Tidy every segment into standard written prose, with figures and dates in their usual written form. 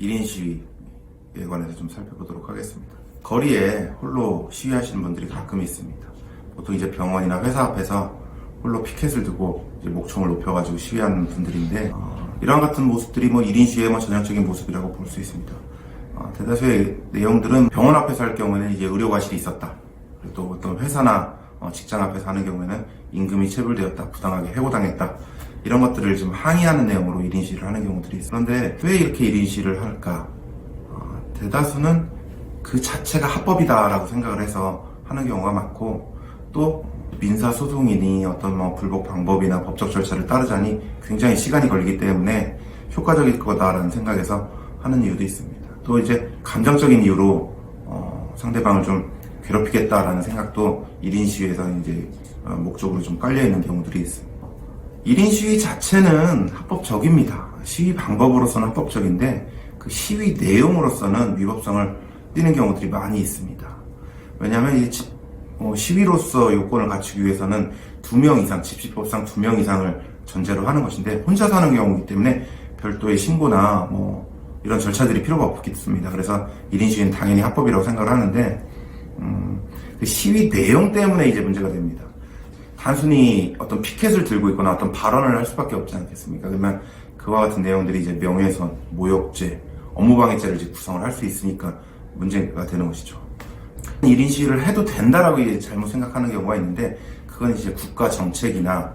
1인 시위에 관해서 좀 살펴보도록 하겠습니다. 거리에 홀로 시위하시는 분들이 가끔 있습니다. 보통 이제 병원이나 회사 앞에서 홀로 피켓을 두고 이제 목청을 높여가지고 시위하는 분들인데, 이러한 같은 모습들이 1인 시위의 전형적인 모습이라고 볼 수 있습니다. 대다수의 내용들은 병원 앞에서 할 경우에는 이제 의료과실이 있었다. 그리고 또 어떤 회사나 직장 앞에서 하는 경우에는 임금이 체불되었다, 부당하게 해고당했다, 이런 것들을 좀 항의하는 내용으로 1인 시위를 하는 경우들이 있어요. 그런데 왜 이렇게 1인 시위를 할까? 대다수는 그 자체가 합법이다라고 생각을 해서 하는 경우가 많고, 또 민사소송이니 어떤 불복 방법이나 법적 절차를 따르자니 굉장히 시간이 걸리기 때문에 효과적일 거다라는 생각에서 하는 이유도 있습니다. 또 이제 감정적인 이유로 상대방을 좀 괴롭히겠다라는 생각도 1인 시위에서 이제 목적으로 좀 깔려있는 경우들이 있습니다. 1인 시위 자체는 합법적입니다. 시위 방법으로서는 합법적인데 그 시위 내용으로서는 위법성을 띠는 경우들이 많이 있습니다. 왜냐하면 이 시위로서 요건을 갖추기 위해서는 2명 이상, 집시법상 2명 이상을 전제로 하는 것인데, 혼자 사는 경우이기 때문에 별도의 신고나 이런 절차들이 필요가 없겠습니다. 그래서 1인 시위는 당연히 합법이라고 생각을 하는데, 그 시위 내용 때문에 이제 문제가 됩니다. 단순히 어떤 피켓을 들고 있거나 어떤 발언을 할 수밖에 없지 않겠습니까? 그러면 그와 같은 내용들이 이제 명예훼손, 모욕죄, 업무방해죄를 이제 구성을 할 수 있으니까 문제가 되는 것이죠. 1인 시위를 해도 된다라고 이제 잘못 생각하는 경우가 있는데, 그건 이제 국가 정책이나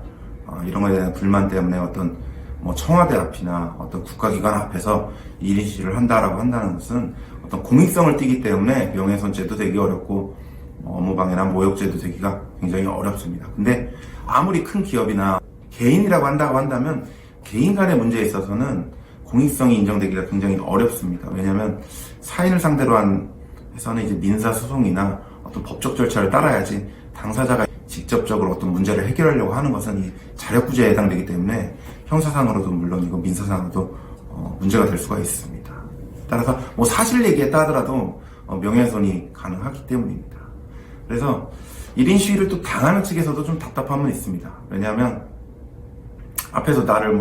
이런 거에 대한 불만 때문에 어떤 청와대 앞이나 어떤 국가기관 앞에서 1인 시위를 한다라고 한다는 것은 어떤 공익성을 띠기 때문에 명예훼손죄도 되기 어렵고 업무방해나 모욕죄도 되기가 굉장히 어렵습니다. 근데 아무리 큰 기업이나 개인이라고 한다면 개인 간의 문제에 있어서는 공익성이 인정되기가 굉장히 어렵습니다. 왜냐하면 사인을 상대로 해서는 이제 민사소송이나 어떤 법적 절차를 따라야지 당사자가 직접적으로 어떤 문제를 해결하려고 하는 것은 이 자력구제에 해당되기 때문에 형사상으로도 물론이고 민사상으로도 문제가 될 수가 있습니다. 따라서 사실 얘기했다 하더라도 명예훼손이 가능하기 때문입니다. 그래서 1인 시위를 또 당하는 측에서도 좀 답답함은 있습니다. 왜냐하면 앞에서 나를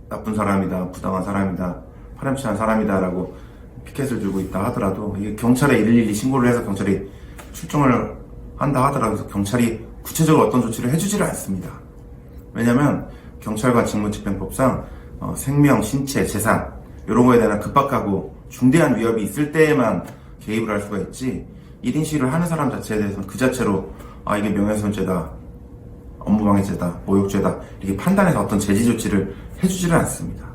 나쁜 사람이다, 부당한 사람이다, 파렴치한 사람이다 라고 피켓을 들고 있다 하더라도, 이게 경찰에 112 신고를 해서 경찰이 출동을 한다 하더라도 경찰이 구체적으로 어떤 조치를 해주지를 않습니다. 왜냐하면 경찰관 직무집행법상 생명, 신체, 재산 이런 거에 대한 급박하고 중대한 위협이 있을 때에만 개입을 할 수가 있지, 1인 시위를 하는 사람 자체에 대해서는 그 자체로 이게 명예훼손죄다, 업무방해죄다, 모욕죄다 이렇게 판단해서 어떤 제지 조치를 해주지를 않습니다.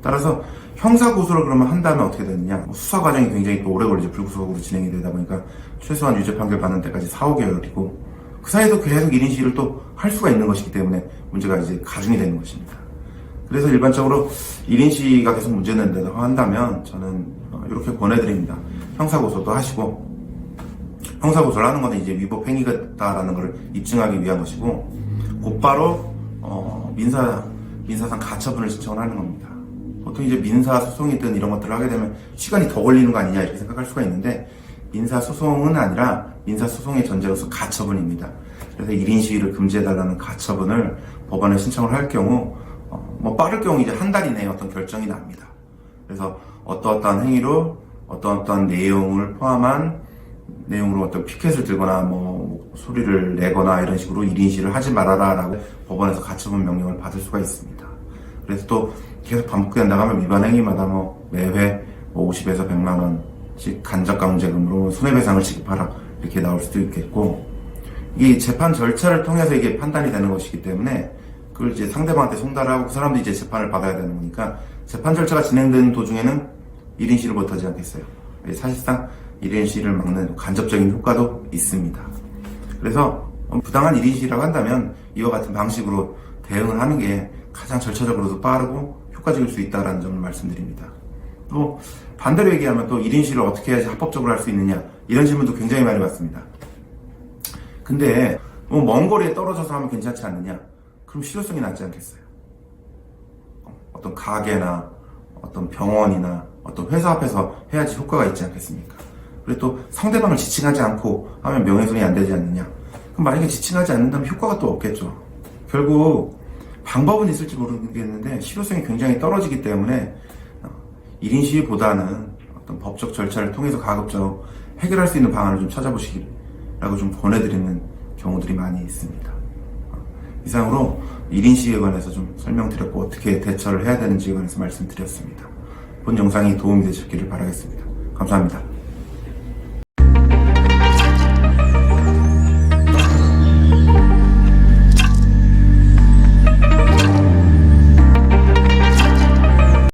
따라서 형사고소를 그러면 한다면 어떻게 되느냐, 수사 과정이 굉장히 또 오래 걸리죠. 불구속으로 진행이 되다 보니까 최소한 유죄 판결 받는 때까지 4-5개월이고, 그 사이에도 계속 1인 시위를 또 할 수가 있는 것이기 때문에 문제가 이제 가중이 되는 것입니다. 그래서 일반적으로 1인 시위가 계속 문제된다고 한다면 저는 이렇게 권해드립니다. 형사고소도 하시고, 형사고소를 하는 것은 이제 위법 행위다라는 것을 입증하기 위한 것이고, 곧바로 민사상 가처분을 신청을 하는 겁니다. 보통 이제 민사소송이든 이런 것들을 하게 되면 시간이 더 걸리는 거 아니냐 이렇게 생각할 수가 있는데, 민사소송은 아니라 민사소송의 전제로서 가처분입니다. 그래서 1인 시위를 금지해달라는 가처분을 법원에 신청을 할 경우 빠를 경우 이제 한 달 이내에 어떤 결정이 납니다. 그래서 어떠한 행위로 어떠한 내용을 포함한 내용으로 어떤 피켓을 들거나 소리를 내거나 이런 식으로 1인 시위를 하지 말아라 라고 법원에서 가처분 명령을 받을 수가 있습니다. 그래서 또 계속 반복된다고 하면 위반 행위마다 매회 50에서 100만 원씩 간접강제금으로 손해배상을 지급하라 이렇게 나올 수도 있겠고, 이 재판 절차를 통해서 이게 판단이 되는 것이기 때문에 그걸 이제 상대방한테 송달하고 그 사람도 이제 재판을 받아야 되는 거니까, 재판 절차가 진행되는 도중에는 1인 시위를 못하지 않겠어요. 사실상 1인 시위를 막는 간접적인 효과도 있습니다. 그래서 부당한 1인 시위라고 한다면 이와 같은 방식으로 대응을 하는 게 가장 절차적으로도 빠르고 효과적일 수 있다는 점을 말씀드립니다. 또 반대로 얘기하면 또 1인 시위를 어떻게 해야지 합법적으로 할 수 있느냐, 이런 질문도 굉장히 많이 받습니다. 근데 먼 거리에 떨어져서 하면 괜찮지 않느냐? 그럼 실효성이 낮지 않겠어요? 어떤 가게나 어떤 병원이나 어떤 회사 앞에서 해야지 효과가 있지 않겠습니까? 그리고 또 상대방을 지칭하지 않고 하면 명예훼손이 안 되지 않느냐? 그럼 만약에 지칭하지 않는다면 효과가 또 없겠죠. 결국 방법은 있을지 모르겠는데 실효성이 굉장히 떨어지기 때문에 1인 시위보다는 어떤 법적 절차를 통해서 가급적 해결할 수 있는 방안을 좀 찾아보시기라고 좀 권해드리는 경우들이 많이 있습니다. 이상으로 1인 시위에 관해서 좀 설명드렸고 어떻게 대처를 해야 되는지에 관해서 말씀드렸습니다. 본 영상이 도움이 되셨기를 바라겠습니다. 감사합니다.